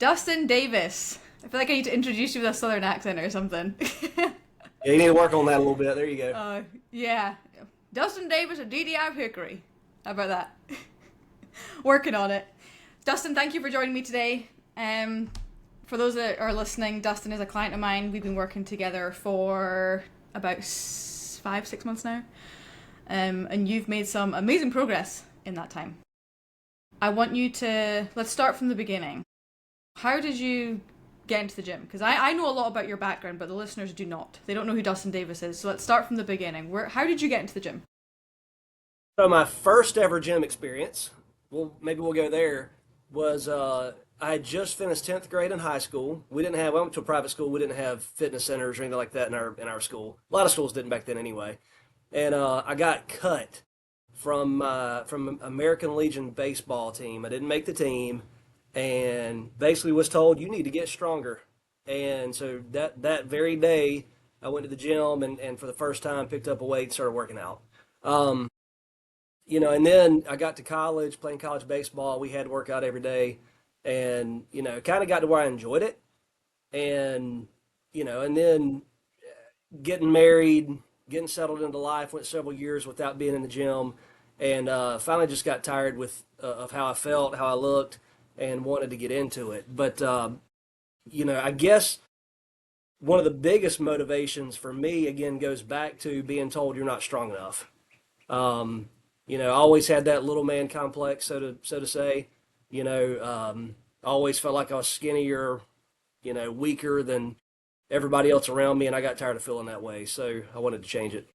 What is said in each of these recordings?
Dustin Davis. I feel like I need to introduce you with a southern accent or something. Yeah, you need to work on that a little bit. There you go. Yeah. Dustin Davis of DDI Hickory. How about that? Working on it. Dustin, thank you for joining me today. For those that are listening, Dustin is a client of mine. We've been working together for about 5, 6 months now. And you've made some amazing progress in that time. Let's start from the beginning. How did you get into the gym? Because I know a lot about your background, but the listeners do not. They don't know who Dustin Davis is. So let's start from the beginning. How did you get into the gym? So my first ever gym experience, well, maybe we'll go there, was I had just finished 10th grade in high school. I went to a private school. We didn't have fitness centers or anything like that in our school. A lot of schools didn't back then anyway. And I got cut from American Legion baseball team. I didn't make the team, and basically was told you need to get stronger. And so that very day, I went to the gym and for the first time picked up a weight and started working out. Um, and then I got to college, playing college baseball. We had to work out every day, and kind of got to where I enjoyed it. And and then getting married, getting settled into life, went several years without being in the gym, and finally just got tired of how I felt, how I looked, and wanted to get into it. But I guess one of the biggest motivations for me again goes back to being told you're not strong enough. I always had that little man complex, so to say. I always felt like I was skinnier, weaker than everybody else around me, and I got tired of feeling that way. So I wanted to change it.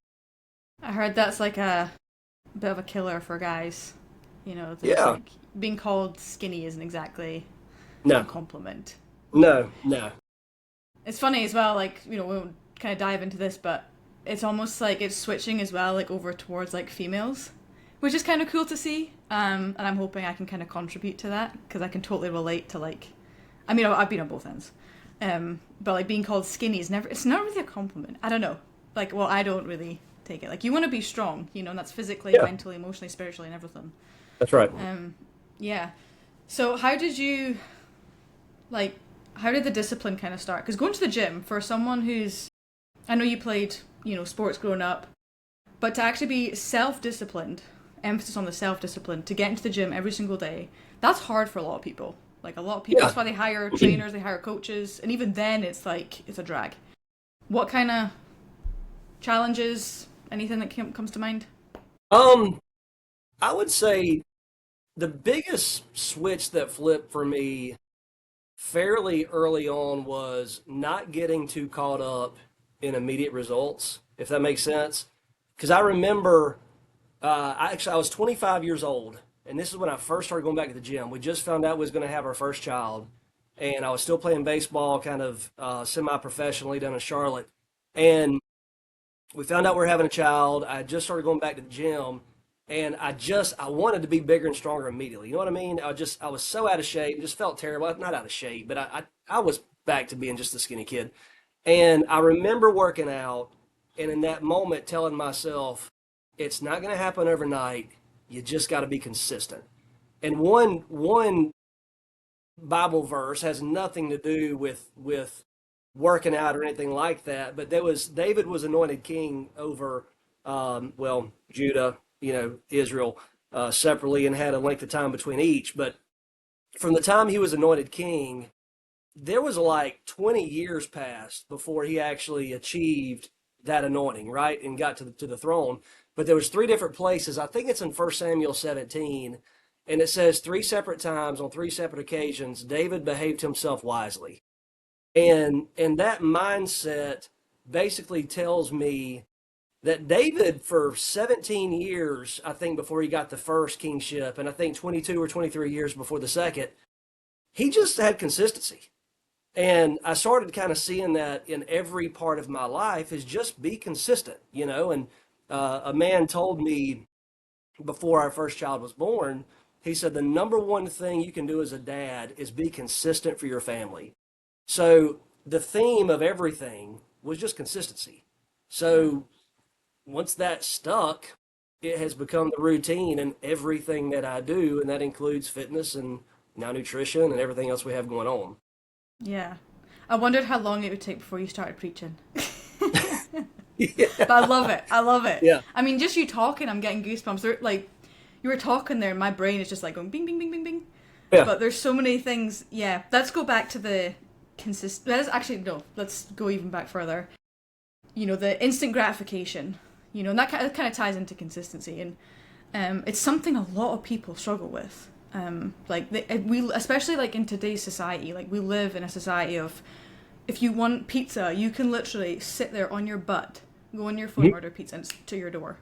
I heard that's like a bit of a killer for guys. There's Yeah. like being called skinny isn't exactly a No. compliment. No. No. It's funny as well, like, we won't kind of dive into this, but it's almost like it's switching as well, like over towards like females, which is kind of cool to see. And I'm hoping I can kind of contribute to that because I can totally relate to like, I mean, I've been on both ends. But like being called skinny it's not really a compliment. I don't know. Like, well, I don't really take it. Like, you want to be strong, and that's physically, Yeah, mentally, emotionally, spiritually, and everything. that's right. Yeah. So like, how did the discipline kind of start? Because going to the gym for someone I know you played, sports growing up, but to actually be self-disciplined, emphasis on the self-discipline, to get into the gym every single day, that's hard for a lot of people. Like, a lot of people, Yeah. that's why they hire trainers, they hire coaches, and even then it's like, it's a drag. What kind of challenges, anything that comes to mind? Um, I would say the biggest switch that flipped for me fairly early on was not getting too caught up in immediate results, if that makes sense. Because I remember, I was 25 years old, and this is when I first started going back to the gym. We just found out we was going to have our first child, and I was still playing baseball, kind of semi-professionally down in Charlotte, and we found out we were having a child. I just started going back to the gym, and I wanted to be bigger and stronger immediately. You know what I mean? I was so out of shape, just felt terrible. Not out of shape, but I was back to being just a skinny kid. And I remember working out, and in that moment telling myself, it's not going to happen overnight. You just got to be consistent. And one Bible verse has nothing to do with working out or anything like that. But David was anointed king over Judah, Israel separately, and had a length of time between each. But from the time he was anointed king, there was like 20 years passed before he actually achieved that anointing, right, and got to the throne. But there was three different places. I think it's in 1 Samuel 17, and it says three separate times on three separate occasions David behaved himself wisely. And that mindset basically tells me that David, for 17 years, I think, before he got the first kingship, and I think 22 or 23 years before the second, he just had consistency. And I started kind of seeing that in every part of my life is just be consistent, And a man told me before our first child was born, he said, the number one thing you can do as a dad is be consistent for your family. So the theme of everything was just consistency. So once that stuck, it has become the routine in everything that I do, and that includes fitness and now nutrition and everything else we have going on. Yeah. I wondered how long it would take before you started preaching. Yeah. But I love it. I love it. Yeah. I mean, just you talking, I'm getting goosebumps. Like, you were talking there, and my brain is just like going bing, bing, bing, bing, bing. Yeah. But there's so many things. Yeah. Let's go back to the Actually, no. Let's go even back further. The instant gratification. And that kind of ties into consistency, and it's something a lot of people struggle with. We especially like in today's society, like we live in a society of, if you want pizza, you can literally sit there on your butt, go on your phone, order pizza, and it's to your door.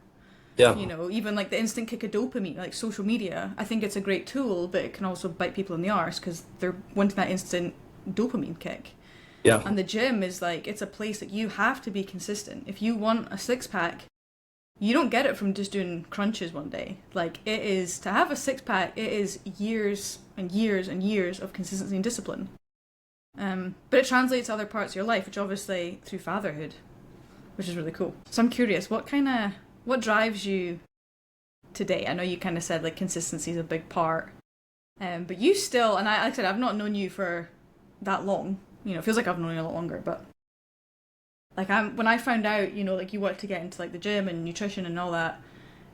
Yeah. Even like the instant kick of dopamine, like social media, I think it's a great tool, but it can also bite people in the arse because they're wanting that instant dopamine kick. Yeah. And the gym is like, it's a place that you have to be consistent. If you want a six-pack, you don't get it from just doing crunches one day. Like, it is, to have a six-pack, it is years and years and years of consistency and discipline. But it translates to other parts of your life, which obviously through fatherhood, which is really cool. So I'm curious, what drives you today? I know you kind of said like consistency is a big part, but you still, and like I said, I've not known you for that long. It feels like I've known you a lot longer, but like when I found out, like you wanted to get into like the gym and nutrition and all that,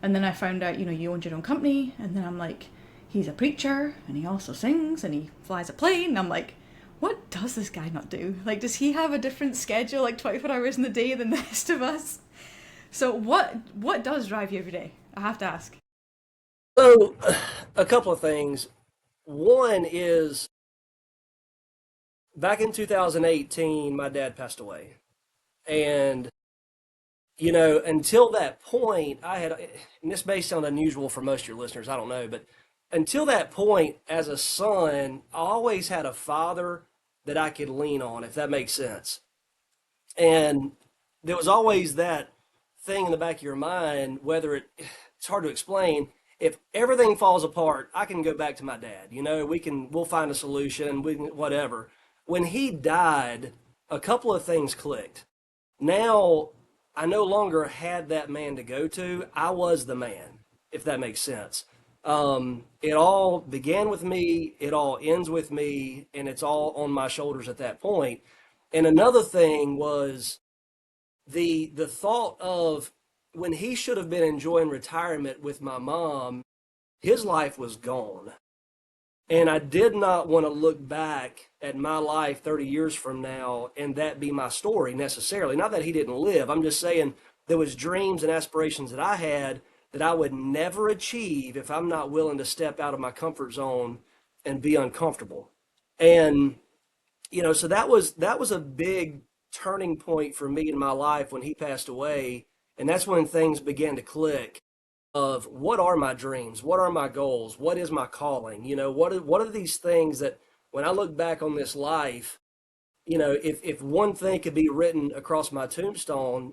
and then I found out, you owned your own company, and then I'm like, he's a preacher and he also sings and he flies a plane. And I'm like, what does this guy not do? Like, does he have a different schedule, like 24 hours in the day than the rest of us? So what does drive you every day? I have to ask. So, a couple of things. One is back in 2018, my dad passed away. And, until that point, and this may sound unusual for most of your listeners, I don't know, but until that point, as a son, I always had a father that I could lean on, if that makes sense. And there was always that thing in the back of your mind, it's hard to explain. If everything falls apart, I can go back to my dad. We'll find a solution, whatever. When he died, a couple of things clicked. Now, I no longer had that man to go to. I was the man, if that makes sense. It all began with me, it all ends with me, and it's all on my shoulders at that point. And another thing was the thought of when he should have been enjoying retirement with my mom, his life was gone. And I did not want to look back at my life 30 years from now and that be my story necessarily. Not that he didn't live. I'm just saying there was dreams and aspirations that I had that I would never achieve if I'm not willing to step out of my comfort zone and be uncomfortable. And, so that was a big turning point for me in my life when he passed away. And that's when things began to click of what are my dreams? What are my goals? What is my calling? What are these things that when I look back on this life, if one thing could be written across my tombstone,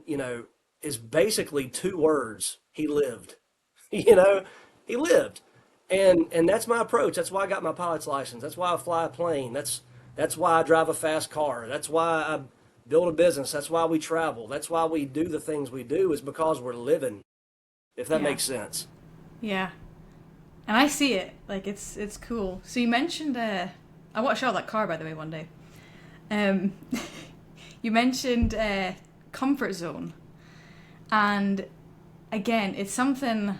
is basically two words. He lived. He lived. And that's my approach. That's why I got my pilot's license. That's why I fly a plane. That's why I drive a fast car. That's why I build a business. That's why we travel. That's why we do the things we do, is because we're living. If that makes sense. Yeah. And I see it. Like, it's cool. So you mentioned, I watched out that car, by the way, one day. You mentioned comfort zone. And again, it's something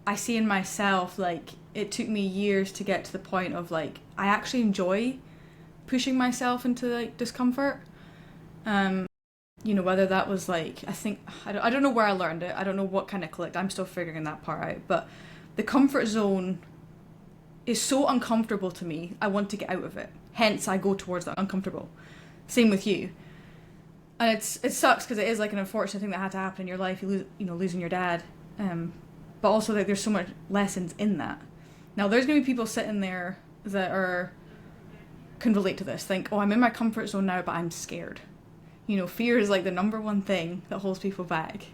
I see in myself. Like, it took me years to get to the point of, like, I actually enjoy pushing myself into, like, discomfort. Whether that was like, I don't know where I learned it. I don't know what kind of clicked. I'm still figuring that part out. But the comfort zone is so uncomfortable to me. I want to get out of it. Hence, I go towards that uncomfortable. Same with you. And it sucks because it is like an unfortunate thing that had to happen in your life. Losing your dad. But also like there's so much lessons in that. Now there's gonna be people sitting there that can relate to this. Think, oh, I'm in my comfort zone now, but I'm scared. Fear is like the number one thing that holds people back.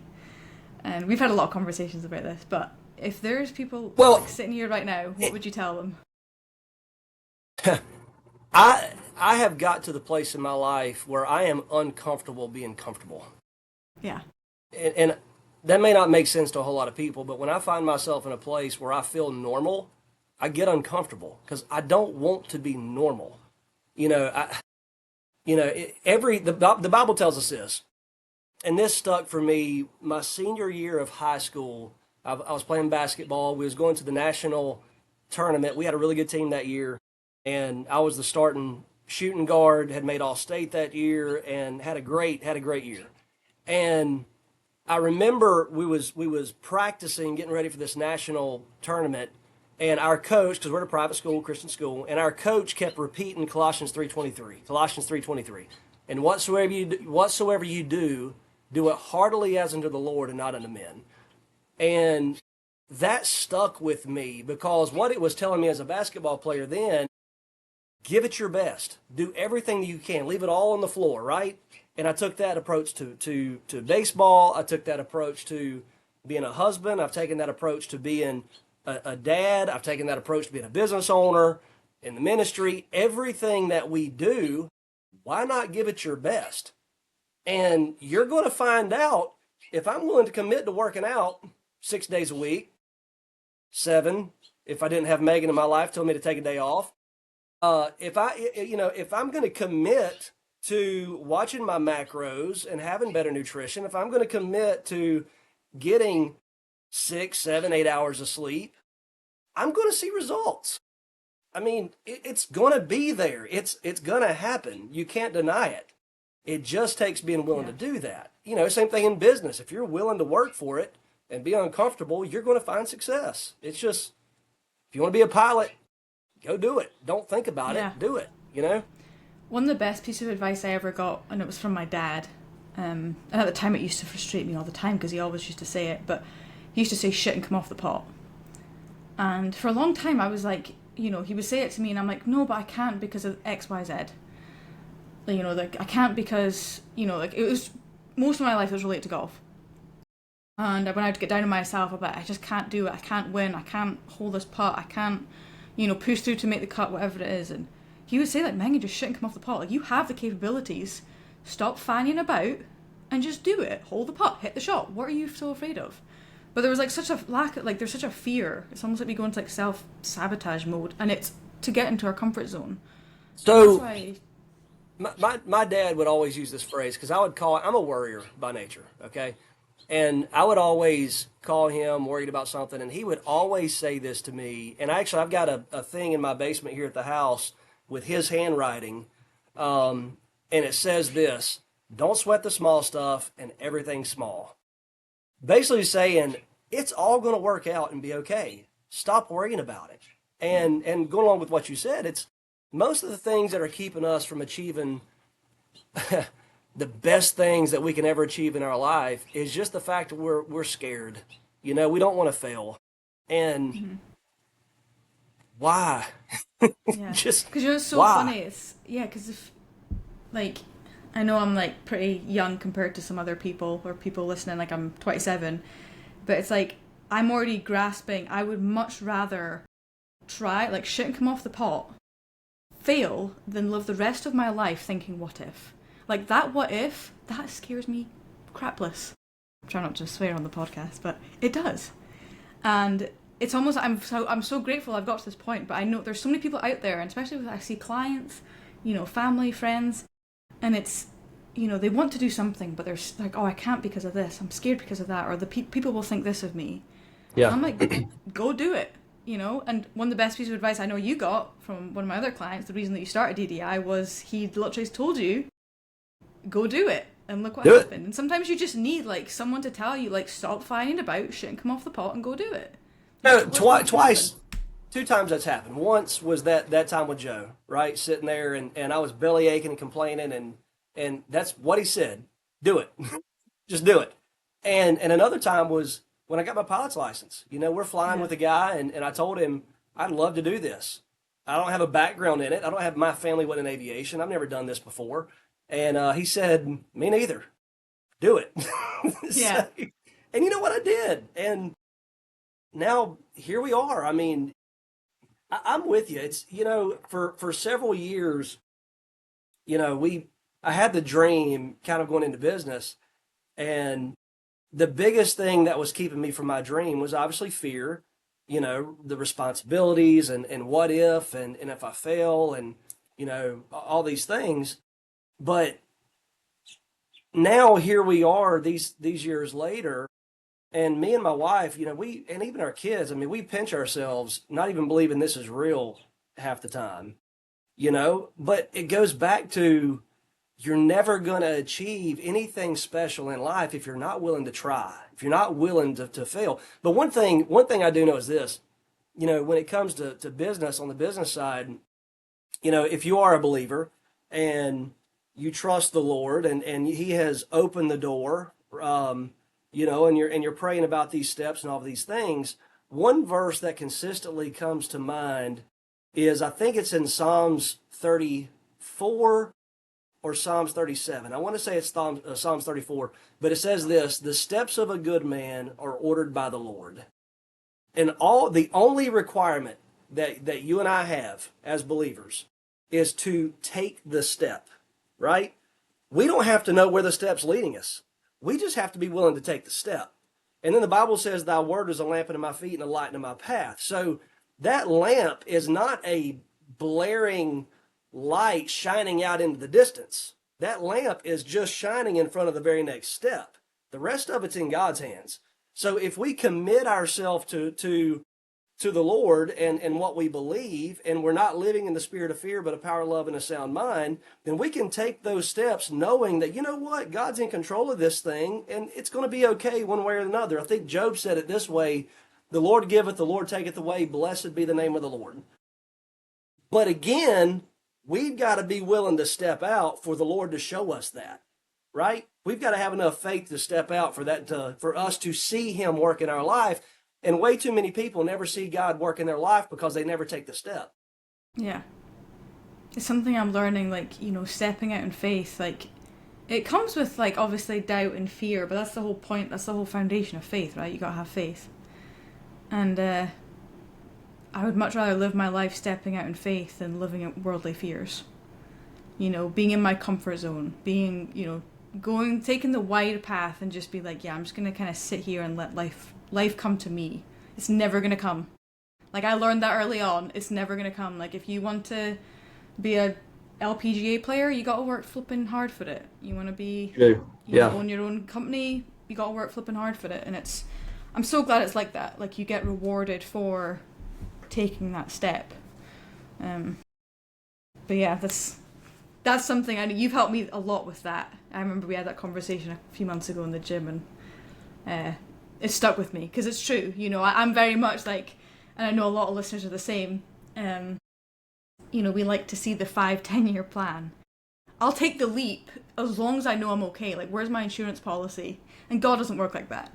And we've had a lot of conversations about this, but if there's people like sitting here right now, what would you tell them? I have got to the place in my life where I am uncomfortable being comfortable. Yeah. And that may not make sense to a whole lot of people, but when I find myself in a place where I feel normal, I get uncomfortable because I don't want to be normal. You know, the Bible tells us this, and this stuck for me. My senior year of high school, I was playing basketball. We was going to the national tournament. We had a really good team that year, and I was the starting shooting guard. Had made all state that year, and had a great year. And I remember we was practicing, getting ready for this national tournament, and our coach, because we're at a private school, Christian school, and our coach kept repeating Colossians 3:23, and whatsoever you do, do it heartily as unto the Lord and not unto men. And that stuck with me because what it was telling me as a basketball player then, give it your best, do everything you can, leave it all on the floor, right? And I took that approach to baseball. I took that approach to being a husband. I've taken that approach to being a dad. I've taken that approach to being a business owner in the ministry. Everything that we do, why not give it your best? And you're going to find out if I'm willing to commit to working out 6 days a week, seven, if I didn't have Megan in my life telling me to take a day off. If I'm going to commit to watching my macros and having better nutrition, if I'm going to commit to getting 6, 7, 8 hours of sleep, I'm going to see results. I mean, it's going to be there. It's going to happen. You can't deny it. It just takes being willing to do that. Same thing in business. If you're willing to work for it and be uncomfortable, you're going to find success. It's just, if you want to be a pilot, go do it. Don't think about it. Do it. One of the best pieces of advice I ever got, and it was from my dad, and at the time it used to frustrate me all the time because he always used to say it, but he used to say shit and come off the pot. And for a long time I was like, he would say it to me and I'm like, no, but I can't because of X, Y, Z. I can't because, it was, most of my life was related to golf. And when I'd get down on myself, I'd be like, I just can't do it. I can't win. I can't hold this putt. I can't, push through to make the cut, whatever it is. And he would say, like, Megan, just shit and come off the pot. Like, you have the capabilities. Stop fanning about and just do it. Hold the putt. Hit the shot. What are you so afraid of? But there was, like, such a lack of, like, there's such a fear. It's almost like we go into, like, self-sabotage mode. And it's to get into our comfort zone. So, That's why... my dad would always use this phrase because I'm a worrier by nature, okay? And I would always call him worried about something, and he would always say this to me. And actually, I've got a thing in my basement here at the house with his handwriting, and it says this: don't sweat the small stuff and everything's small. Basically saying, it's all going to work out and be okay. Stop worrying about it. And going along with what you said, it's most of the things that are keeping us from achieving the best things that we can ever achieve in our life is just the fact that we're scared. We don't want to fail. And why? Yeah. Just because it's so why? funny. Because if, like, I know I'm, like, pretty young compared to some other people or people listening, like, I'm 27, but it's like, I'm already grasping, I would much rather try, like, shit and come off the pot, fail, than live the rest of my life thinking, what if? Like, that what if, that scares me crapless. I'm trying not to swear on the podcast, but it does. And it's almost, I'm so grateful I've got to this point, but I know there's so many people out there, and especially when I see clients, family, friends, and it's, they want to do something, but they're like, oh, I can't because of this, I'm scared because of that, or the people will think this of me. Yeah. And I'm like, go do it, and one of the best pieces of advice I know you got from one of my other clients, the reason that you started DDI was he literally told you, go do it, and look what happened. And sometimes you just need, like, someone to tell you, like, stop fighting about shit and come off the pot and go do it. No, twice, 2 times that's happened. Once was that time with Joe, right? Sitting there and I was belly aching and complaining and that's what he said. Do it. Just do it. And another time was when I got my pilot's license. We're flying with a guy and I told him I'd love to do this. I don't have a background in it. I don't have, my family wasn't in aviation. I've never done this before. And he said, me neither. Do it. Yeah. So, and you know what I did? And now here we are. I mean, I'm with you. It's, for several years, I had the dream kind of going into business, and the biggest thing that was keeping me from my dream was obviously fear. the responsibilities and what if and if I fail and, all these things. But now here we are these years later, and me and my wife, and even our kids, I mean, we pinch ourselves, not even believing this is real half the time, but it goes back to you're never going to achieve anything special in life if you're not willing to try, if you're not willing to fail. But one thing I do know is this, when it comes to business, on the business side, if you are a believer and you trust the Lord and He has opened the door, and you're praying about these steps and all of these things, one verse that consistently comes to mind is, I think it's in Psalms 34 or Psalms 37. I want to say it's Psalms 34, but it says this: the steps of a good man are ordered by the Lord. And the only requirement that you and I have as believers is to take the step, right? We don't have to know where the step's leading us. We just have to be willing to take the step. And then the Bible says, thy word is a lamp unto my feet and a light unto my path. So that lamp is not a blaring light shining out into the distance. That lamp is just shining in front of the very next step. The rest of it's in God's hands. So if we commit ourselves to the Lord and what we believe, and we're not living in the spirit of fear, but a power, love, and a sound mind, then we can take those steps knowing that, you know what, God's in control of this thing, and it's going to be okay one way or another. I think Job said it this way: the Lord giveth, the Lord taketh away, blessed be the name of the Lord. But again, we've got to be willing to step out for the Lord to show us that, right? We've got to have enough faith to step out for us to see Him work in our life. And way too many people never see God work in their life because they never take the step. Yeah. It's something I'm learning, stepping out in faith, it comes with, obviously doubt and fear, but that's the whole point, that's the whole foundation of faith, right? You gotta have faith. And I would much rather live my life stepping out in faith than living in worldly fears. Being in my comfort zone, taking the wide path and just be I'm just gonna kind of sit here and let life come to me. It's never going to come. I learned that early on. It's never going to come. If you want to be a LPGA player, you got to work flipping hard for it. You want to be, own your own company, you got to work flipping hard for it. And I'm so glad it's like that. You get rewarded for taking that step. But yeah, that's something you've helped me a lot with that. I remember we had that conversation a few months ago in the gym, and it stuck with me because it's true. I'm very much and I know a lot of listeners are the same. We like to see the 5-10 year plan. I'll take the leap as long as I know I'm okay. Where's my insurance policy? And God doesn't work like that.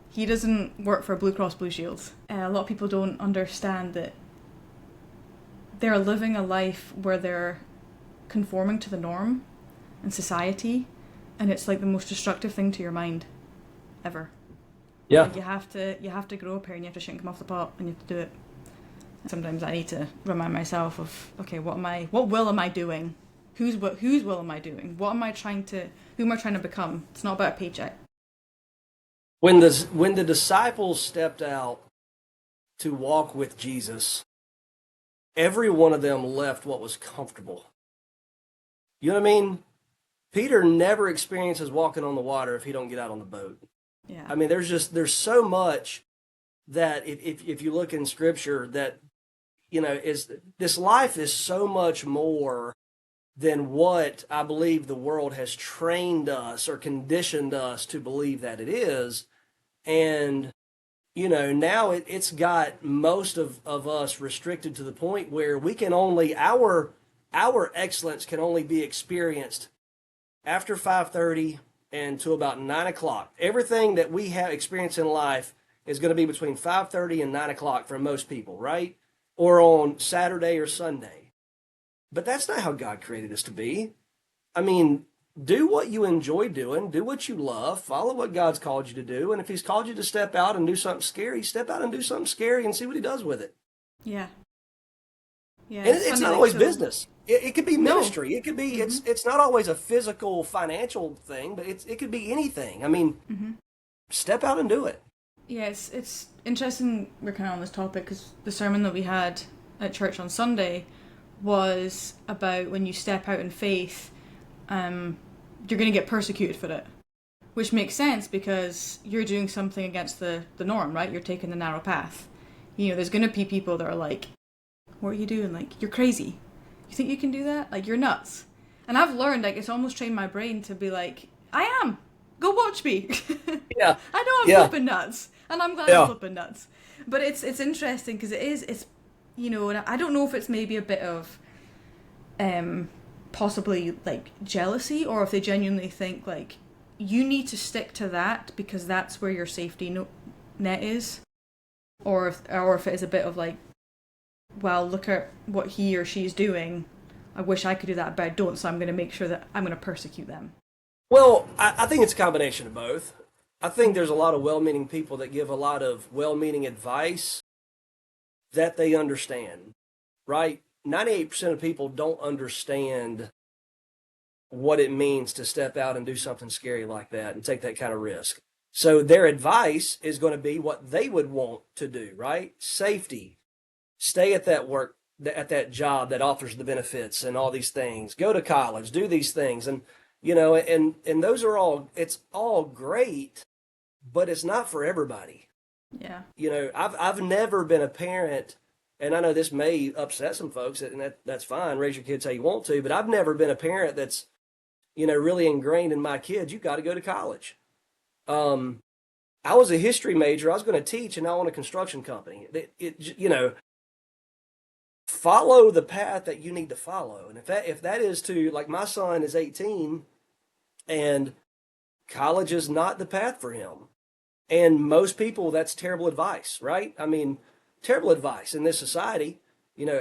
He doesn't work for Blue Cross Blue Shield. A lot of people don't understand that they're living a life where they're conforming to the norm and society, and it's the most destructive thing to your mind ever. Yeah. You have to grow up here, and you have to shit and come off the pot, and you have to do it. And sometimes I need to remind myself of, okay, what will am I doing? Whose will am I doing? Who am I trying to become? It's not about a paycheck. When the disciples stepped out to walk with Jesus, every one of them left what was comfortable. You know what I mean? Peter never experiences walking on the water if he don't get out on the boat. Yeah. I mean, there's so much that if you look in Scripture that, is this life is so much more than what I believe the world has trained us or conditioned us to believe that it is. And, now it's got most of us restricted to the point where we can only, our excellence can only be experienced after 5:30 and to about 9 o'clock. Everything that we have experienced in life is going to be between 5:30 and 9 o'clock for most people, right? Or on Saturday or Sunday. But that's not how God created us to be. I mean, do what you enjoy doing, do what you love, follow what God's called you to do, and if He's called you to step out and do something scary, step out and do something scary and see what He does with it. Yeah. Yeah. And it's not always business. It could be ministry. No. It could be, it's not always a physical, financial thing, but it could be anything. I mean, step out and do it. Yeah, it's interesting we're kind of on this topic because the sermon that we had at church on Sunday was about when you step out in faith, you're going to get persecuted for it. Which makes sense because you're doing something against the norm, right? You're taking the narrow path. You know, there's going to be people that are like, what are you doing? Like, you're crazy. You think you can do that? Like, you're nuts. And I've learned, like, it's almost trained my brain to be like, I am. Go watch me. Yeah, I know I'm yeah, flipping nuts. And I'm glad I'm yeah. flipping nuts. But it's interesting because it's, you know, and I don't know if it's maybe a bit of um, possibly like jealousy or if they genuinely think like you need to stick to that because that's where your safety net is, or if it is a bit of like, well, look at what he or she is doing. I wish I could do that, but I don't. So I'm going to make sure that I'm going to persecute them. Well, I think it's a combination of both. I think there's a lot of well-meaning people that give a lot of well-meaning advice that they understand, right? 98% of people don't understand what it means to step out and do something scary like that and take that kind of risk. So their advice is going to be what they would want to do, right? Safety, stay at that work, at that job that offers the benefits and all these things. Go to college, do these things, and and those are all. It's all great, but it's not for everybody. Yeah. I've never been a parent, and I know this may upset some folks, and that's fine. Raise your kids how you want to, but I've never been a parent that's really ingrained in my kids. You got to go to college. Um, I was a history major. I was going to teach, and I own a construction company. Follow the path that you need to follow. And if that is to, like, my son is 18 and college is not the path for him. And most people, that's terrible advice, right? I mean, terrible advice in this society.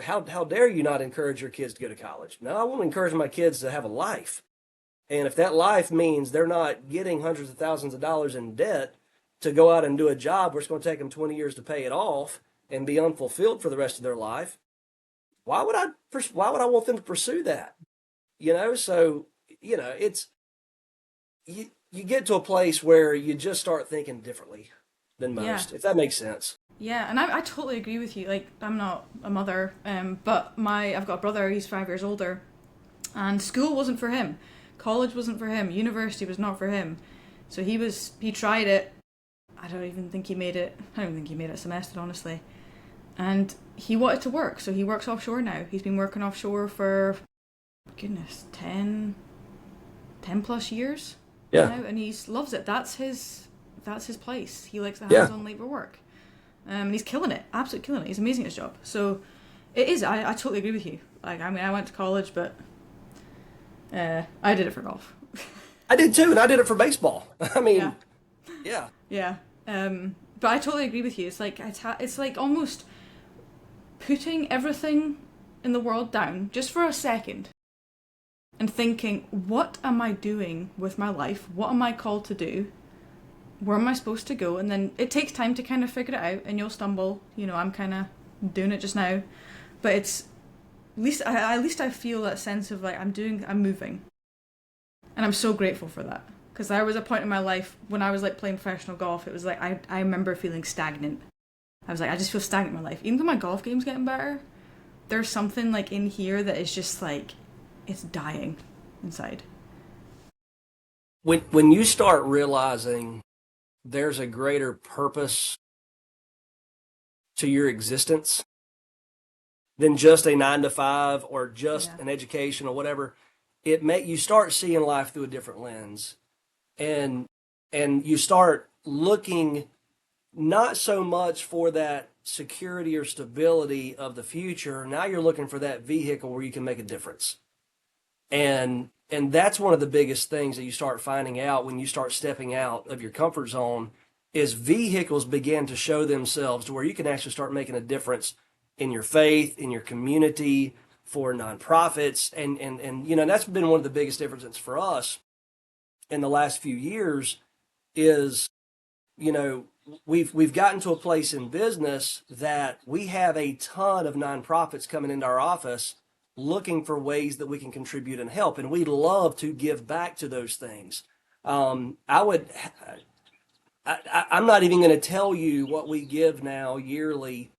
How dare you not encourage your kids to go to college? No, I want to encourage my kids to have a life. And if that life means they're not getting hundreds of thousands of dollars in debt to go out and do a job where it's going to take them 20 years to pay it off and be unfulfilled for the rest of their life, why would I want them to pursue that? So it's you get to a place where you just start thinking differently than Yeah. most, if that makes sense. Yeah, and I totally agree with you. Like, I'm not a mother, but I've got a brother. He's 5 years older, and school wasn't for him, college wasn't for him, university was not for him. So he tried it. I don't even think he made it. I don't think he made it a semester, honestly. And he wanted to work, so he works offshore now. He's been working offshore for goodness 10 plus years Yeah, now, and he loves it. That's his place. He likes the yeah. hands-on labor work. And he's killing it, absolutely killing it. He's amazing at his job. So it is. I totally agree with you. Like, I mean, I went to college, but I did it for golf. I did too, and I did it for baseball. I Yeah, mean, yeah. yeah. But I totally agree with you. It's like it's like almost putting everything in the world down just for a second and thinking, what am I doing with my life? What am I called to do? Where am I supposed to go? And then it takes time to kind of figure it out, and you'll stumble. I'm kind of doing it just now, but it's at least I feel that sense of like I'm moving, and I'm so grateful for that. Because there was a point in my life when I was like playing professional golf, it was like I remember feeling stagnant. I was like, I just feel stagnant in my life. Even though my golf game's getting better, there's something like in here that is just like it's dying inside. When you start realizing there's a greater purpose to your existence than just a 9 to 5 or just Yeah. an education or whatever, you start seeing life through a different lens, and you start looking not so much for that security or stability of the future. Now you're looking for that vehicle where you can make a difference. And that's one of the biggest things that you start finding out when you start stepping out of your comfort zone is vehicles begin to show themselves to where you can actually start making a difference in your faith, in your community, for nonprofits. And that's been one of the biggest differences for us in the last few years is, you know, we've gotten to a place in business that we have a ton of nonprofits coming into our office looking for ways that we can contribute and help, and we love to give back to those things. I would I'm not even going to tell you what we give now yearly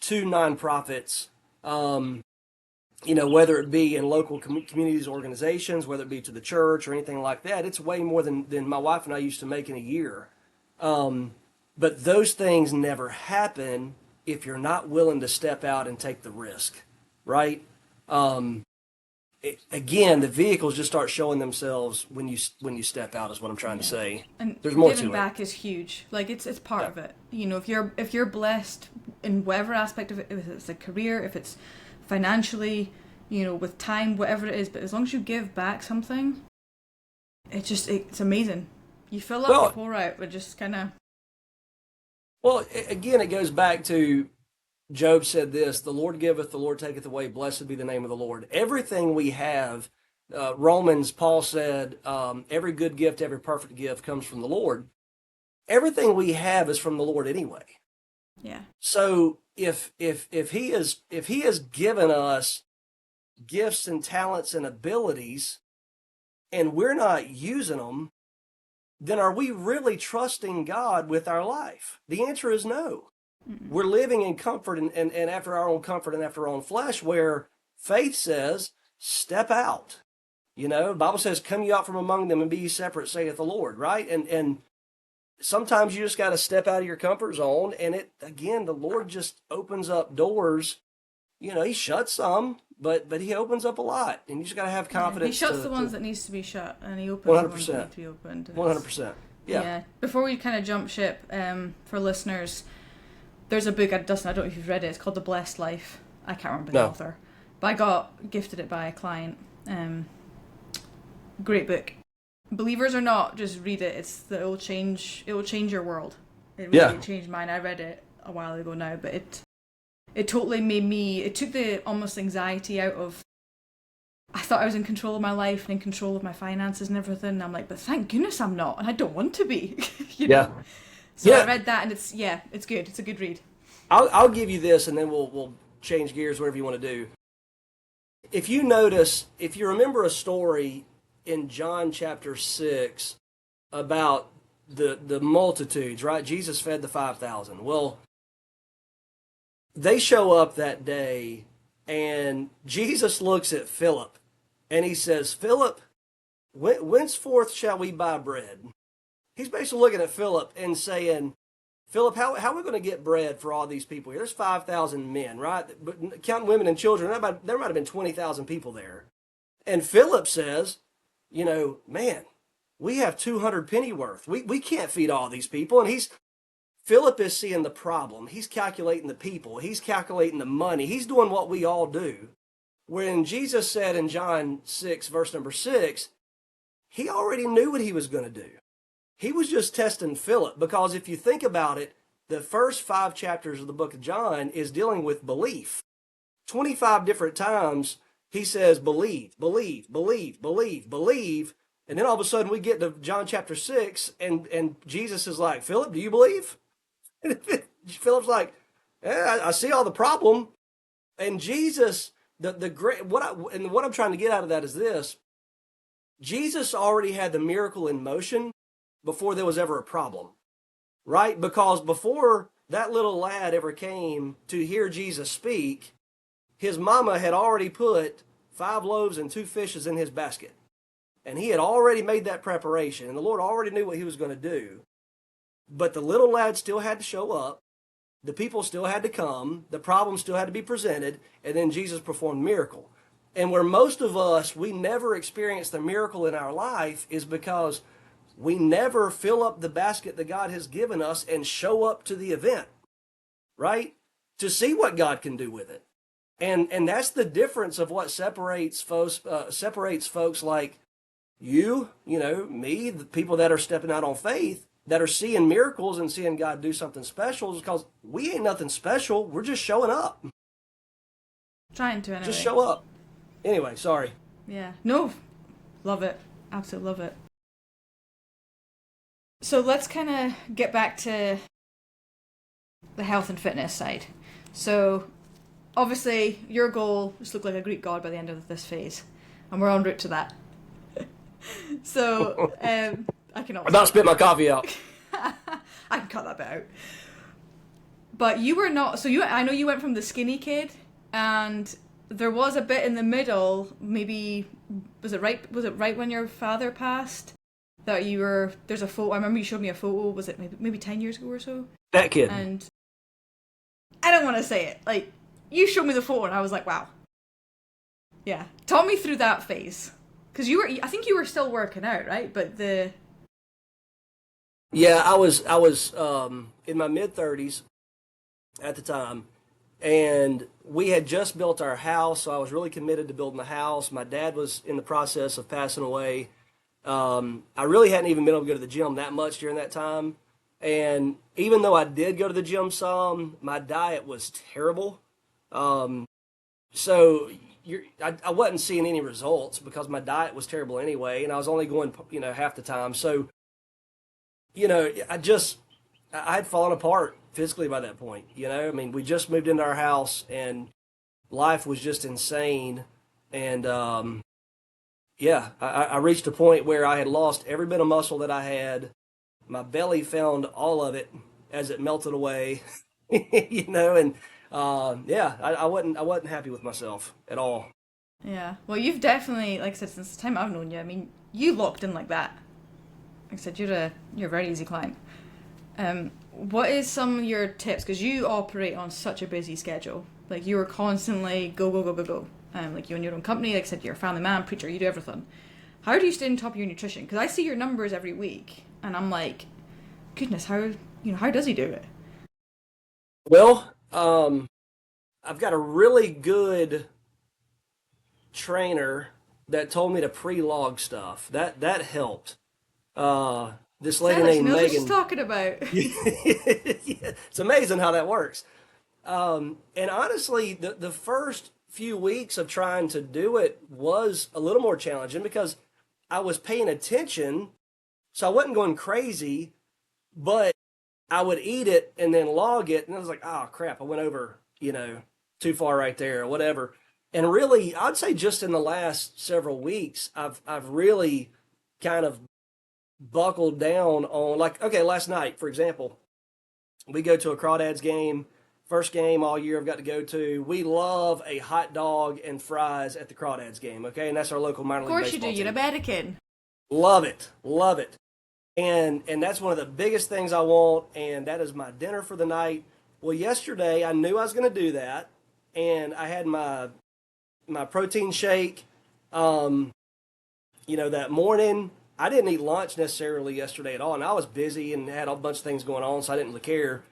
to nonprofits. Whether it be in local communities, organizations, whether it be to the church or anything like that, it's way more than my wife and I used to make in a year. But those things never happen if you're not willing to step out and take the risk, right? Again, the vehicles just start showing themselves when you step out. Is what I'm trying to say. And There's more giving to back it. is huge. Like it's part of it. If you're blessed in whatever aspect of it, if it's a career, if it's financially, with time, whatever it is, but as long as you give back something, it's amazing. You fill up, you pour out, but just kind of. Well, again, it goes back to Job said this: "The Lord giveth, the Lord taketh away. Blessed be the name of the Lord." Everything we have, Romans, Paul said, every good gift, every perfect gift comes from the Lord. Everything we have is from the Lord anyway. Yeah. So if he has given us gifts and talents and abilities, and we're not using them, then are we really trusting God with our life? The answer is no. Mm-mm. We're living in comfort and after our own comfort and after our own flesh, where faith says, step out. The Bible says, come ye out from among them and be ye separate, saith the Lord, right? And sometimes you just got to step out of your comfort zone, and the Lord just opens up doors. He shuts some, but he opens up a lot, and you just got to have confidence. He shuts the ones that needs to be shut, and he opens 100%. The ones that need to be opened. 100%. Yeah. Before we kind of jump ship, for listeners, there's a book, Dustin, I don't know if you've read it. It's called The Blessed Life. I can't remember the author, but I got gifted it by a client. Great book. Believers or not, just read it. It will change your world. It really changed mine. I read it a while ago now, but it totally made me, it took the almost anxiety out of, I thought I was in control of my life and in control of my finances and everything. And I'm like, but thank goodness I'm not, and I don't want to be. So I read that, and it's good. It's a good read. I'll give you this, and then we'll change gears, whatever you want to do. If you remember a story in John chapter 6 about the multitudes, right? Jesus fed the 5,000. Well, they show up that day, and Jesus looks at Philip, and he says, Philip, whenceforth shall we buy bread? He's basically looking at Philip and saying, Philip, how are we going to get bread for all these people here? There's 5,000 men, right? But counting women and children, there might have been 20,000 people there. And Philip says, man, we have 200 pennyworth. We can't feed all these people. And Philip is seeing the problem. He's calculating the people. He's calculating the money. He's doing what we all do. When Jesus said in John 6, verse number 6, he already knew what he was going to do. He was just testing Philip, because if you think about it, the first 5 chapters of the book of John is dealing with belief. 25 different times he says, believe, believe, believe, believe, believe. And then all of a sudden we get to John chapter 6, and Jesus is like, Philip, do you believe? And Philip's like, I see all the problem. And Jesus, what I'm trying to get out of that is this: Jesus already had the miracle in motion before there was ever a problem, right? Because before that little lad ever came to hear Jesus speak, his mama had already put 5 loaves and 2 fishes in his basket. And he had already made that preparation, and the Lord already knew what he was going to do. But the little lad still had to show up. The people still had to come. The problem still had to be presented. And then Jesus performed miracle. And where most of us, we never experience the miracle in our life is because we never fill up the basket that God has given us and show up to the event, right? To see what God can do with it. And that's the difference of what separates folks like you, me, the people that are stepping out on faith, that are seeing miracles and seeing God do something special, is because we ain't nothing special. We're just showing up. Trying to, anyway. Just show up. Anyway, sorry. Yeah. No. Love it. Absolutely love it. So let's kind of get back to the health and fitness side. So obviously your goal is to look like a Greek god by the end of this phase, and we're en route to that. So I cannot. I'm about to spit my coffee out. I can cut that bit out. But you were not. So I know you went from the skinny kid, and there was a bit in the middle. Maybe was it right? Was it right when your father passed that you were? There's a photo. I remember you showed me a photo. Was it maybe 10 years ago or so? That kid. And I don't want to say it. Like you showed me the photo, and I was like, wow. Yeah, talk me through that phase because you were. I think you were still working out, right? But the. Yeah, I was in my mid-30s at the time, and we had just built our house, so I was really committed to building the house. My dad was in the process of passing away. I really hadn't even been able to go to the gym that much during that time, and even though I did go to the gym some, my diet was terrible. Um, so I wasn't seeing any results because my diet was terrible anyway, and I was only going, half the time. So, I had fallen apart physically by that point. I mean, we just moved into our house and life was just insane. And yeah, I reached a point where I had lost every bit of muscle that I had. My belly found all of it as it melted away, and yeah, I wasn't happy with myself at all. Yeah. Well, you've definitely, like I said, since the time I've known you. I mean, you locked in like that. Like I said, you're a very easy client. What is some of your tips? Because you operate on such a busy schedule. Like you are constantly go go go go go. Like you own your own company. Like I said, you're a family man, preacher. You do everything. How do you stay on top of your nutrition? Because I see your numbers every week, and I'm like, goodness, how does he do it? Well, I've got a really good trainer that told me to pre-log stuff. That helped. This lady She named knows what she's Megan. talking about. Yeah, it's amazing how that works. And honestly, the first few weeks of trying to do it was a little more challenging because I was paying attention, so I wasn't going crazy, but I would eat it and then log it, and I was like, oh crap, I went over, too far right there or whatever. And really, I'd say just in the last several weeks, I've really kind of buckled down on, like, okay, last night, for example, we go to a Crawdads game, first game all year I've got to go to. We love a hot dog and fries at the Crawdads game, okay? And that's our local minor Of league course you do. baseball You're a team. American. Love it, love it. And that's one of the biggest things I want, and that is my dinner for the night. Well, yesterday I knew I was going to do that, and I had my protein shake. Um, that morning I didn't eat lunch necessarily yesterday at all, and I was busy and had a bunch of things going on, so I didn't really care.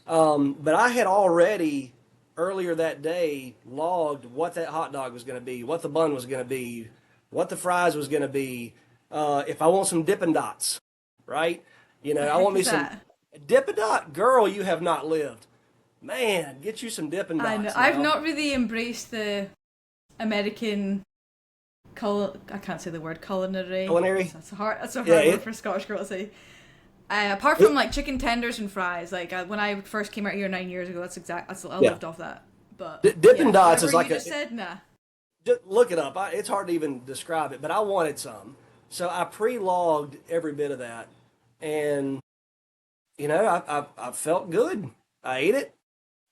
But I had already earlier that day logged what that hot dog was going to be, what the bun was going to be, what the fries was going to be. If I want some Dippin' Dots, right? The I want heck me is some that? Dippin' Dot. Girl, you have not lived. Man, get you some Dippin' I know. Dots I've now. not really embraced the American I can't say the word culinary. Culinary? That's a hard Yeah, word for a Scottish girl to say. Apart from it, like chicken tenders and fries, like when I first came out here 9 years ago, I yeah. lived off that. But Dippin' yeah, Dots whatever is you like just said, nah. just look it up. It's hard to even describe it, but I wanted some. So I pre-logged every bit of that. And, I felt good. I ate it.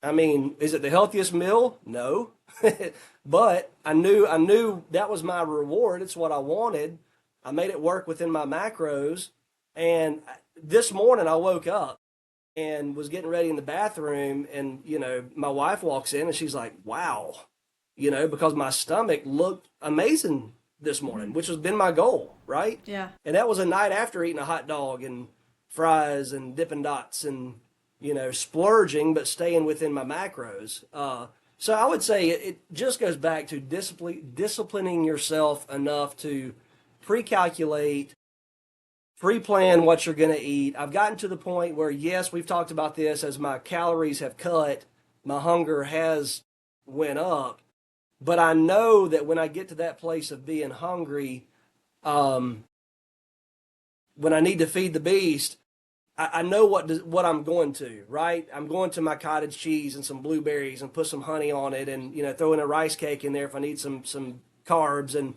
I mean, is it the healthiest meal? No. But I knew that was my reward. It's what I wanted. I made it work within my macros. And this morning I woke up and was getting ready in the bathroom, and my wife walks in and she's like, "Wow," because my stomach looked amazing this morning, Hmm. which has been my goal, right? Yeah. And that was a night after eating a hot dog and fries and Dippin' Dots and splurging but staying within my macros. So I would say it just goes back to disciplining yourself enough to pre-calculate, pre-plan what you're going to eat. I've gotten to the point where, yes, we've talked about this, as my calories have cut, my hunger has went up, but I know that when I get to that place of being hungry, um, when I need to feed the beast, I know what I'm going to, right? I'm going to my cottage cheese and some blueberries and put some honey on it, and throw in a rice cake in there if I need some carbs. And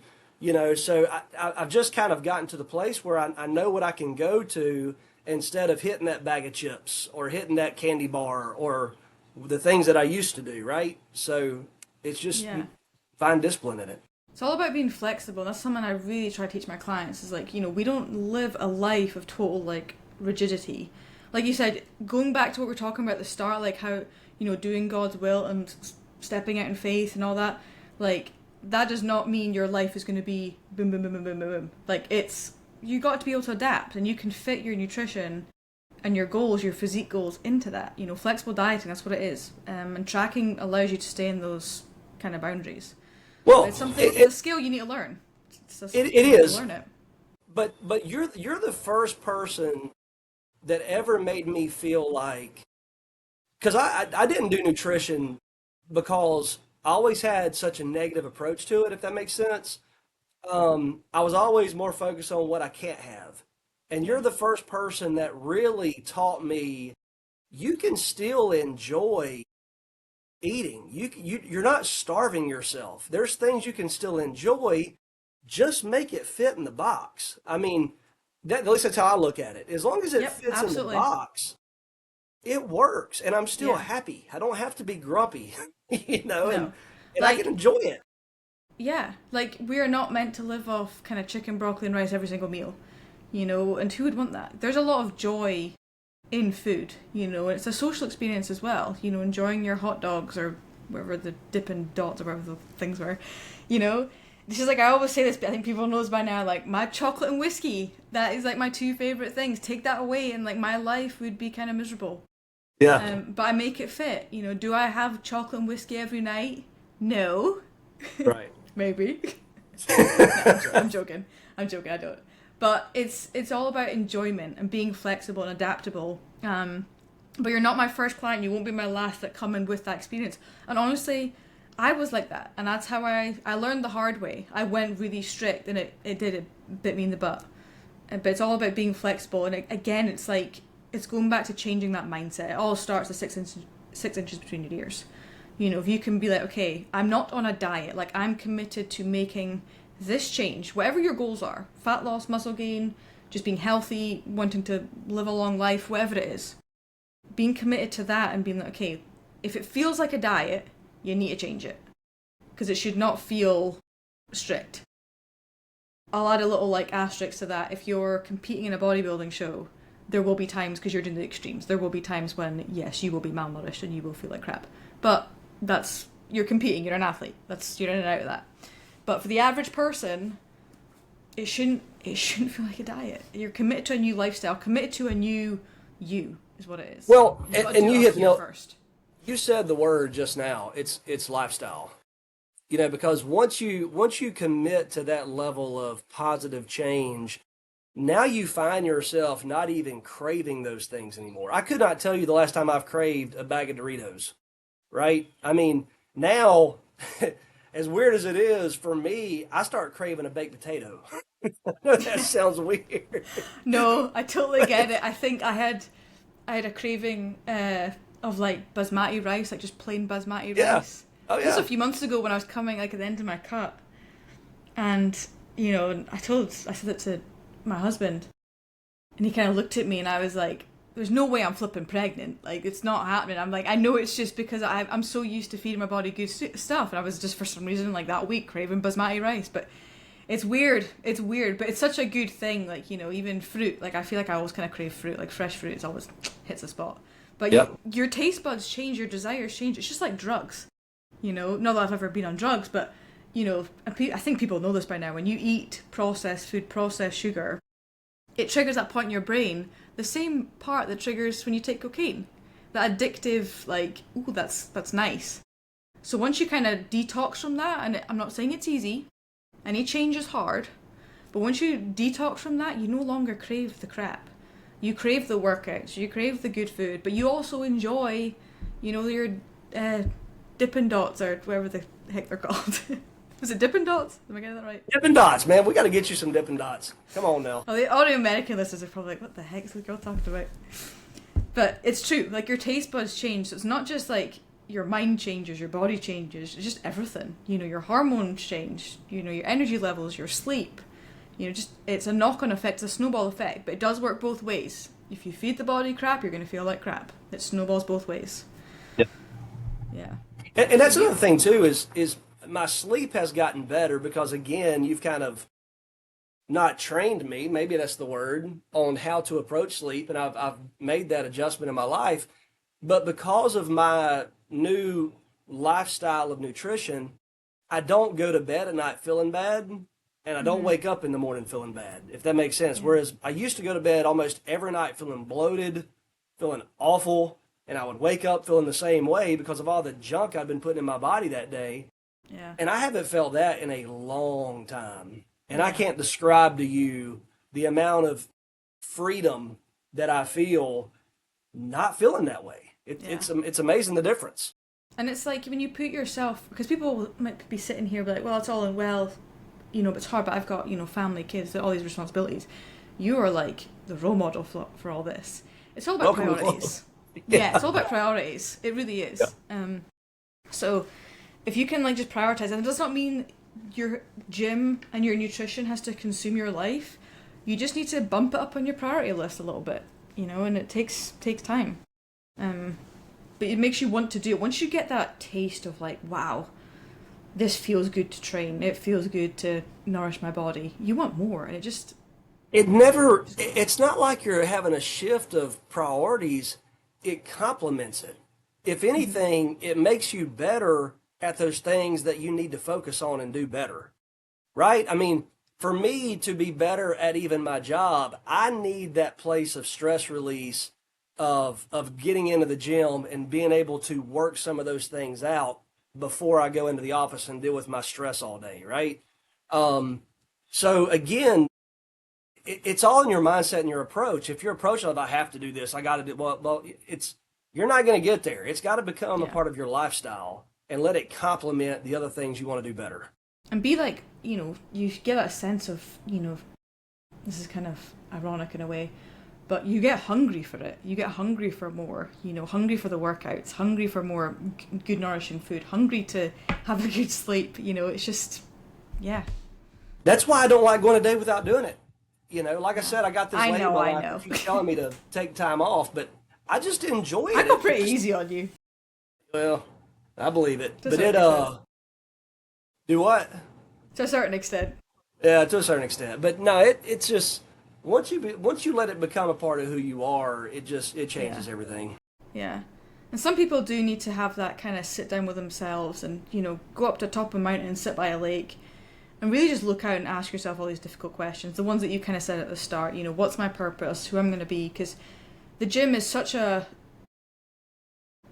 so I've just kind of gotten to the place where I know what I can go to, instead of hitting that bag of chips or hitting that candy bar or the things that I used to do, right? So it's just Yeah. find discipline in it. It's all about being flexible. That's something I really try to teach my clients is like, we don't live a life of total like rigidity. Like you said, going back to what we were talking about at the start, like how, doing God's will and stepping out in faith and all that, like that does not mean your life is going to be boom, boom, boom, boom, boom, boom, boom. Like you got to be able to adapt and you can fit your nutrition and your goals, your physique goals into that. Flexible dieting, that's what it is. And tracking allows you to stay in those kind of boundaries. Well, It's something, it's a skill you need to learn. It is. Learn it. But you're the first person that ever made me feel like, because I didn't do nutrition because I always had such a negative approach to it, if that makes sense. I was always more focused on what I can't have. And you're the first person that really taught me you can still enjoy eating. You're not starving yourself. There's things you can still enjoy. Just make it fit in the box. I mean, at least that's how I look at it. As long as it Yep, fits absolutely. in the box, it works, and I'm still Yeah. happy. I don't have to be grumpy, and No. I can Like, enjoy it. yeah, like we are not meant to live off kind of chicken, broccoli, and rice every single meal, and who would want that? There's a lot of joy in food, and it's a social experience as well, enjoying your hot dogs or whatever the Dippin' Dots or whatever the things were, you know? This is like, I always say this, but I think people know this by now, like, my chocolate and whiskey, that is like my two favourite things. Take that away and like my life would be kind of miserable. Yeah. But I make it fit, do I have chocolate and whiskey every night? No. Right. Maybe. No, I'm joking. I don't. But it's all about enjoyment and being flexible and adaptable. But you're not my first client. You won't be my last that come in with that experience. And honestly, I was like that. And that's how I learned the hard way. I went really strict and it bit me in the butt. But it's all about being flexible. And again, it's like, it's going back to changing that mindset. It all starts at 6 inches between your ears. If you can be like, okay, I'm not on a diet. Like, I'm committed to making this change, whatever your goals are, fat loss, muscle gain, just being healthy, wanting to live a long life, whatever it is, being committed to that and being like, okay, if it feels like a diet, you need to change it because it should not feel strict. I'll add a little like asterisk to that. If you're competing in a bodybuilding show, there will be times, because you're doing the extremes, there will be times when, yes, you will be malnourished and you will feel like crap. But you're competing, you're an athlete. You're in and out of that. But for the average person, it shouldn't feel like a diet. You're committed to a new lifestyle, committed to a new you, is what it is. Well, You've got to and do you it hit up here first. you said the word just now. It's lifestyle. Because once you commit to that level of positive change, now you find yourself not even craving those things anymore. I could not tell you the last time I've craved a bag of Doritos, right? I mean, now, as weird as it is for me, I start craving a baked potato. That sounds weird. No, I totally get it. I think I had a craving of like basmati rice, like just plain basmati Yeah. rice. Oh This was yeah. a few months ago when I was coming like at the end of my cut, and I said it to my husband, and he kind of looked at me, and I was like, "There's no way I'm flipping pregnant. Like, it's not happening." I'm like, I know it's just because I'm so used to feeding my body good stuff, and I was just for some reason like that week craving basmati rice, but. It's weird, but it's such a good thing, like, even fruit, like, I feel like I always kind of crave fruit, like, fresh fruit, it always hits a spot. But Yep. your taste buds change, your desires change, it's just like drugs, not that I've ever been on drugs, but, I think people know this by now, when you eat processed food, processed sugar, it triggers that point in your brain, the same part that triggers when you take cocaine, that addictive, like, ooh, that's nice. So once you kind of detox from that, and I'm not saying it's easy, any change is hard, but once you detox from that, you no longer crave the crap. You crave the workouts, you crave the good food, but you also enjoy, your Dippin' Dots or whatever the heck they're called. Was it Dippin' Dots? Am I getting that right? Dippin' Dots, man. We got to get you some Dippin' Dots. Come on now. All the American listeners are probably like, what the heck is this girl talking about? But it's true, like your taste buds change, so it's not just like your mind changes, your body changes, it's just everything. Your hormones change, your energy levels, your sleep. It's a knock-on effect, it's a snowball effect, but it does work both ways. If you feed the body crap, you're going to feel like crap. It snowballs both ways. Yeah. Yeah. And So that's you, another thing too is my sleep has gotten better because again, you've kind of not trained me, maybe that's the word, on how to approach sleep, and I've made that adjustment in my life. But because of my new lifestyle of nutrition, I don't go to bed at night feeling bad, and I don't mm-hmm. wake up in the morning feeling bad, if that makes sense. Yeah. Whereas I used to go to bed almost every night feeling bloated, feeling awful, and I would wake up feeling the same way because of all the junk I'd been putting in my body that day. Yeah. And I haven't felt that in a long time. And I Yeah. can't describe to you the amount of freedom that I feel not feeling that way. Yeah. It's amazing the difference. And it's like when you put yourself, because people might be sitting here be like, well, it's all in well, but it's hard, but I've got, family, kids, all these responsibilities. You are like the role model for all this. It's all about Welcome to the club. priorities. Yeah. Yeah, it's all about priorities. It really is. Yeah. So if you can like just prioritize, and it does not mean your gym and your nutrition has to consume your life. You just need to bump it up on your priority list a little bit, and it takes time. But it makes you want to do it. Once you get that taste of like, wow, this feels good to train, it feels good to nourish my body, you want more, and It's not like you're having a shift of priorities. It complements it. If anything, it makes you better at those things that you need to focus on and do better. Right? I mean, for me to be better at even my job, I need that place of stress release of getting into the gym and being able to work some of those things out before I go into the office and deal with my stress all day, right? So again, it's all in your mindset and your approach. If your approach of I have to do this, I got to do it's you're not going to get there. It's got to become a yeah. part of your lifestyle and let it complement the other things you want to do better. And be like, you get that sense of, this is kind of ironic in a way, but you get hungry for it. You get hungry for more, hungry for the workouts, hungry for more good nourishing food, hungry to have a good sleep. It's just, yeah. That's why I don't like going a day without doing it. Like I said, I got this I lady know, in my I life know. who keeps telling me to take time off, but I just enjoy it. I go pretty easy on you. Well, I believe it. To a But certain extent. do what? To a certain extent. Yeah, to a certain extent. But no, it's just once you let it become a part of who you are, it changes Yeah. everything. Yeah. And some people do need to have that kind of sit down with themselves and, go up to the top of a mountain and sit by a lake and really just look out and ask yourself all these difficult questions. The ones that you kind of said at the start, what's my purpose, who I'm going to be? Because the gym is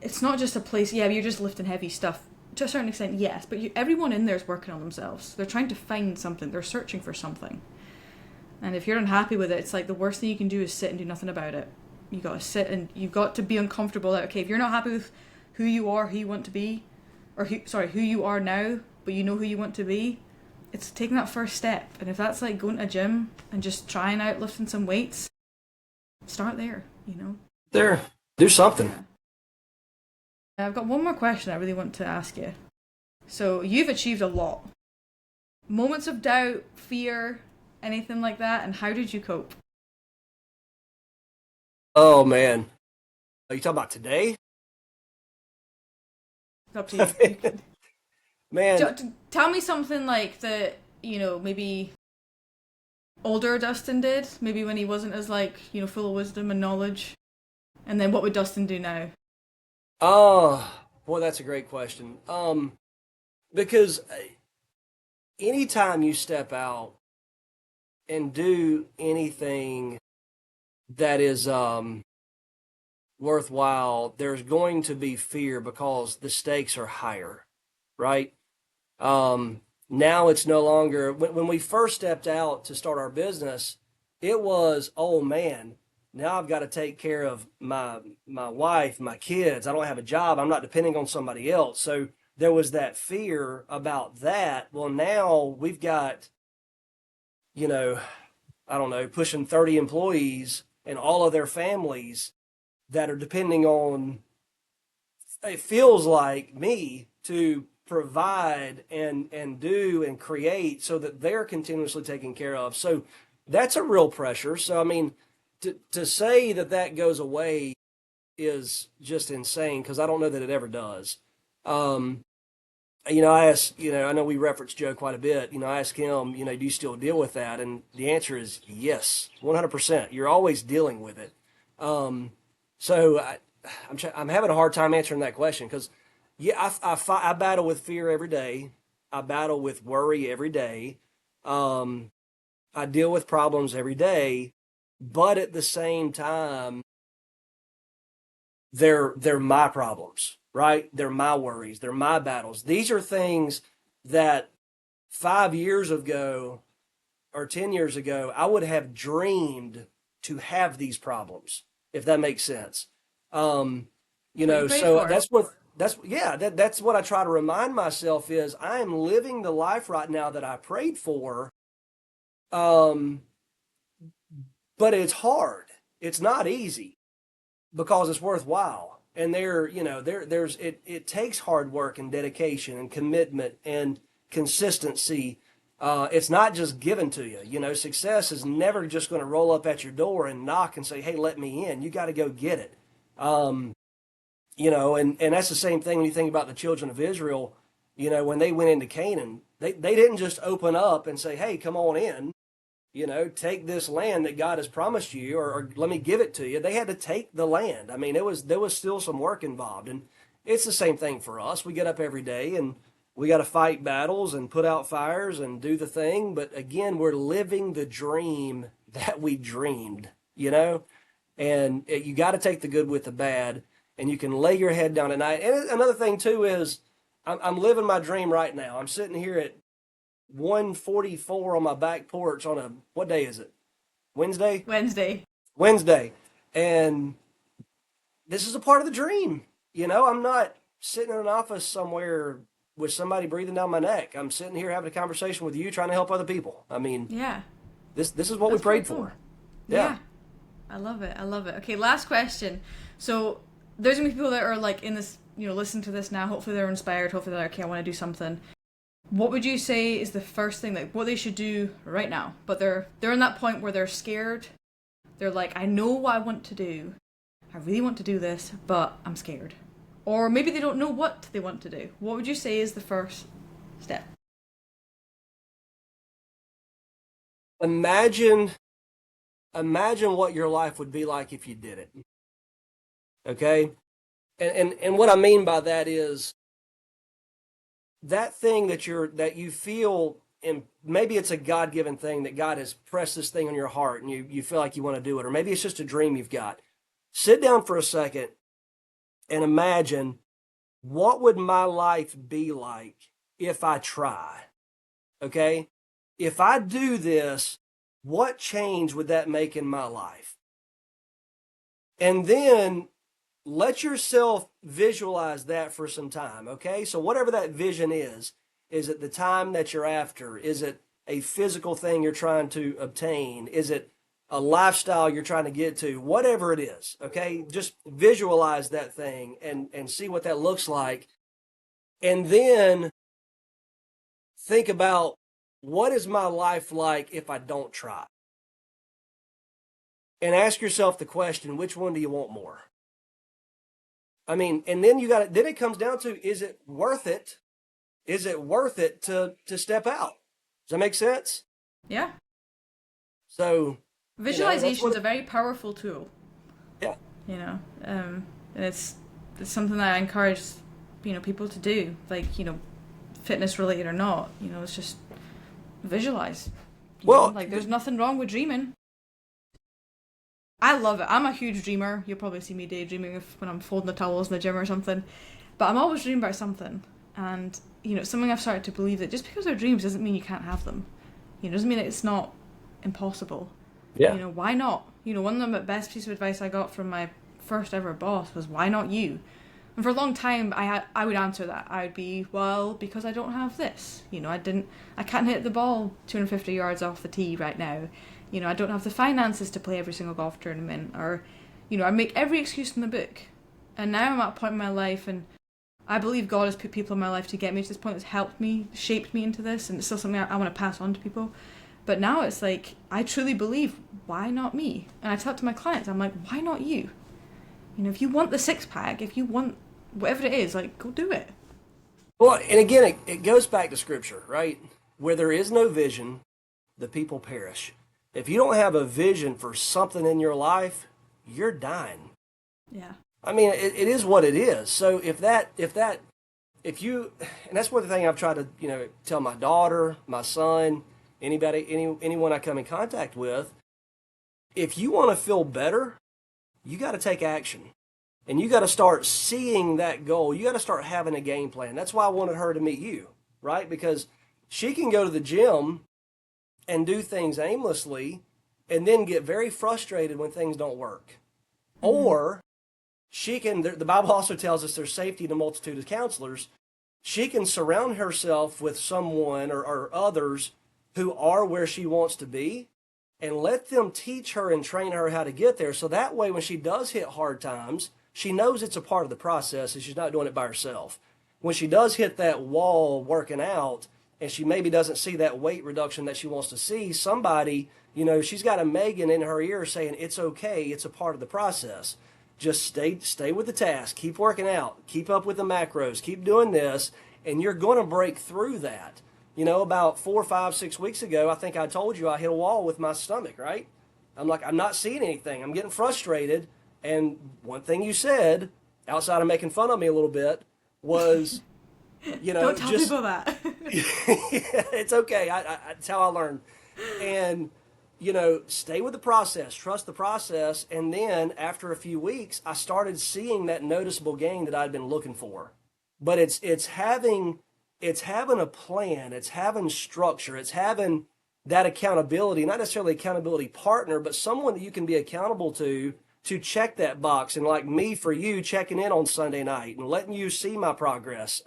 it's not just a place, yeah, you're just lifting heavy stuff. To a certain extent, yes, but everyone in there is working on themselves. They're trying to find something. They're searching for something. And if you're unhappy with it, it's like the worst thing you can do is sit and do nothing about it. You got to sit and you've got to be uncomfortable. That, okay, if you're not happy with who you are, who you want to be, or who you are now, but you know who you want to be, it's taking that first step. And if that's like going to a gym and just trying out lifting some weights, start there, There, do something. Yeah. I've got one more question I really want to ask you. So you've achieved a lot. Moments of doubt, fear, anything like that, and how did you cope? Oh man, are you talking about today? It's up to you. Man, Tell me something like that, maybe older Dustin did, maybe when he wasn't as full of wisdom and knowledge. And then what would Dustin do now? oh boy, that's a great question. Because anytime you step out and do anything that is worthwhile, there's going to be fear because the stakes are higher, right? Now it's no longer, when we first stepped out to start our business, it was, oh man, now I've got to take care of my wife, my kids. I don't have a job. I'm not depending on somebody else. So there was that fear about that. Well, now we've got, I don't know, pushing 30 employees and all of their families that are depending on, it feels like me to provide and do and create so that they're continuously taken care of. So that's a real pressure. So, I mean, to say that that goes away is just insane because I don't know that it ever does. Um, I asked, I know we reference Joe quite a bit. I asked him, do you still deal with that? And the answer is yes, 100%. You're always dealing with it. Um, so I'm having a hard time answering that question because, yeah, I battle with fear every day. I battle with worry every day. Um, I deal with problems every day, but at the same time, they're my problems, right? They're my worries, they're my battles. These are things that 5 years ago or 10 years ago I would have dreamed to have these problems, if that makes sense. Um, That's what you prayed so for. that's what I try to remind myself is I am living the life right now that I prayed for. Um, but it's hard. It's not easy because it's worthwhile. And it takes hard work and dedication and commitment and consistency. It's not just given to you. Success is never just going to roll up at your door and knock and say, "Hey, let me in." You got to go get it. Um, and that's the same thing when you think about the children of Israel. When they went into Canaan, they didn't just open up and say, "Hey, come on in." Take this land that God has promised you, or let me give it to you. They had to take the land. I mean, there was still some work involved, and it's the same thing for us. We get up every day and we got to fight battles and put out fires and do the thing. But again, we're living the dream that we dreamed, and you got to take the good with the bad, and you can lay your head down at night. And another thing too is I'm living my dream right now. I'm sitting here at 1:44 on my back porch on what day is it? Wednesday? Wednesday. Wednesday. And this is a part of the dream. I'm not sitting in an office somewhere with somebody breathing down my neck. I'm sitting here having a conversation with you trying to help other people. I mean, Yeah. this is what we That's prayed pretty cool. for. Yeah. I love it. I love it. Okay, last question. So there's gonna be people that are like in this, listen to this now. Hopefully they're inspired. Hopefully they're like, okay, I want to do something. What would you say is the first thing that what they should do right now? But they're in that point where they're scared. They're like, I know what I want to do. I really want to do this, but I'm scared. Or maybe they don't know what they want to do. What would you say is the first step? Imagine what your life would be like if you did it. Okay? And what I mean by that is that thing that you feel, and maybe it's a God-given thing that God has pressed this thing on your heart and you feel like you want to do it, or maybe it's just a dream you've got. Sit down for a second and imagine, what would my life be like if I try? Okay? If I do this, what change would that make in my life? And then let yourself visualize that for some time, okay? So whatever that vision is it the time that you're after? Is it a physical thing you're trying to obtain? Is it a lifestyle you're trying to get to? Whatever it is, okay? Just visualize that thing and see what that looks like. And then think about, what is my life like if I don't try? And ask yourself the question, which one do you want more? I mean, and then then it comes down to, is it worth it? Is it worth it to step out? Does that make sense? Yeah. So, Visualization is a very powerful tool. Yeah. And it's something that I encourage, people to do. Like, fitness related or not. It's just visualize. Like there's nothing wrong with dreaming. I love it. I'm a huge dreamer. You'll probably see me daydreaming when I'm folding the towels in the gym or something. But I'm always dreaming about something. And, something I've started to believe that just because they're dreams doesn't mean you can't have them. It doesn't mean that it's not impossible. Yeah. Why not? One of the best pieces of advice I got from my first ever boss was, why not you? And for a long time, I would answer that. I would be, well, because I don't have this. I can't hit the ball 250 yards off the tee right now. I don't have the finances to play every single golf tournament, or, I make every excuse in the book. And now I'm at a point in my life, and I believe God has put people in my life to get me to this point that's helped me, shaped me into this, and it's still something I want to pass on to people. But now it's like, I truly believe, why not me? And I tell it to my clients, I'm like, why not you? You know, if you want the six pack, if you want whatever it is, like, go do it. Well, and again, it goes back to scripture, right? Where there is no vision, the people perish. If you don't have a vision for something in your life, you're dying. Yeah. I mean, it is what it is. So if you, and that's one thing I've tried to, tell my daughter, my son, anyone I come in contact with, if you want to feel better, you got to take action. And you got to start seeing that goal. You got to start having a game plan. That's why I wanted her to meet you, right? Because she can go to the gym and do things aimlessly and then get very frustrated when things don't work. Mm-hmm. Or she can, the Bible also tells us there's safety in a multitude of counselors. She can surround herself with someone or others who are where she wants to be and let them teach her and train her how to get there. So that way, when she does hit hard times, she knows it's a part of the process and she's not doing it by herself. When she does hit that wall working out and she maybe doesn't see that weight reduction that she wants to see, somebody, she's got a Megan in her ear saying, it's okay, it's a part of the process. Just stay with the task, keep working out, keep up with the macros, keep doing this, and you're going to break through that. About 4, 5, 6 weeks ago, I think I told you I hit a wall with my stomach, right? I'm like, I'm not seeing anything. I'm getting frustrated. And one thing you said, outside of making fun of me a little bit, was, Don't tell people that. It's okay. It's how I learned. And, stay with the process, trust the process. And then after a few weeks, I started seeing that noticeable gain that I'd been looking for. But it's having a plan, it's having structure, it's having that accountability, not necessarily accountability partner, but someone that you can be accountable to check that box. And like me for you, checking in on Sunday night and letting you see my progress.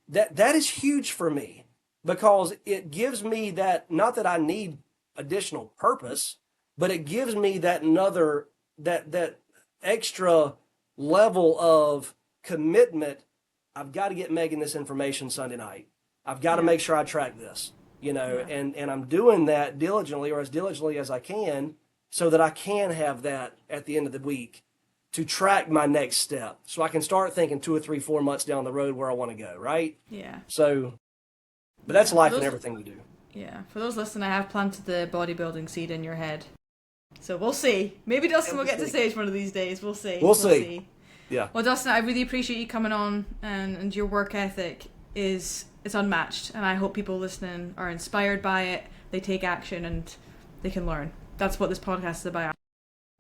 That is huge for me because it gives me that, not that I need additional purpose, but it gives me that that extra level of commitment. I've got to get Megan this information Sunday night. I've got to make sure I track this, and I'm doing that diligently or as diligently as I can so that I can have that at the end of the week to track my next step. So I can start thinking 2 or 3, 4 months down the road where I want to go, right? Yeah. So, but that's life and everything we do. Yeah. For those listening, I have planted the bodybuilding seed in your head. So we'll see. Maybe Dustin will get to stage one of these days. We'll see. We'll see. Yeah. Well, Dustin, I really appreciate you coming on, and your work ethic is unmatched, and I hope people listening are inspired by it, they take action, and they can learn. That's what this podcast is about.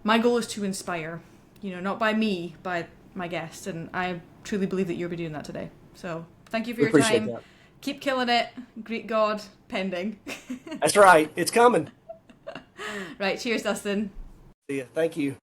My goal is to inspire, not by me, by my guest, and I truly believe that you'll be doing that today. So thank you for your time. That. Keep killing it. Greet God, pending. That's right. It's coming. Right. Cheers, Dustin. See ya. Thank you.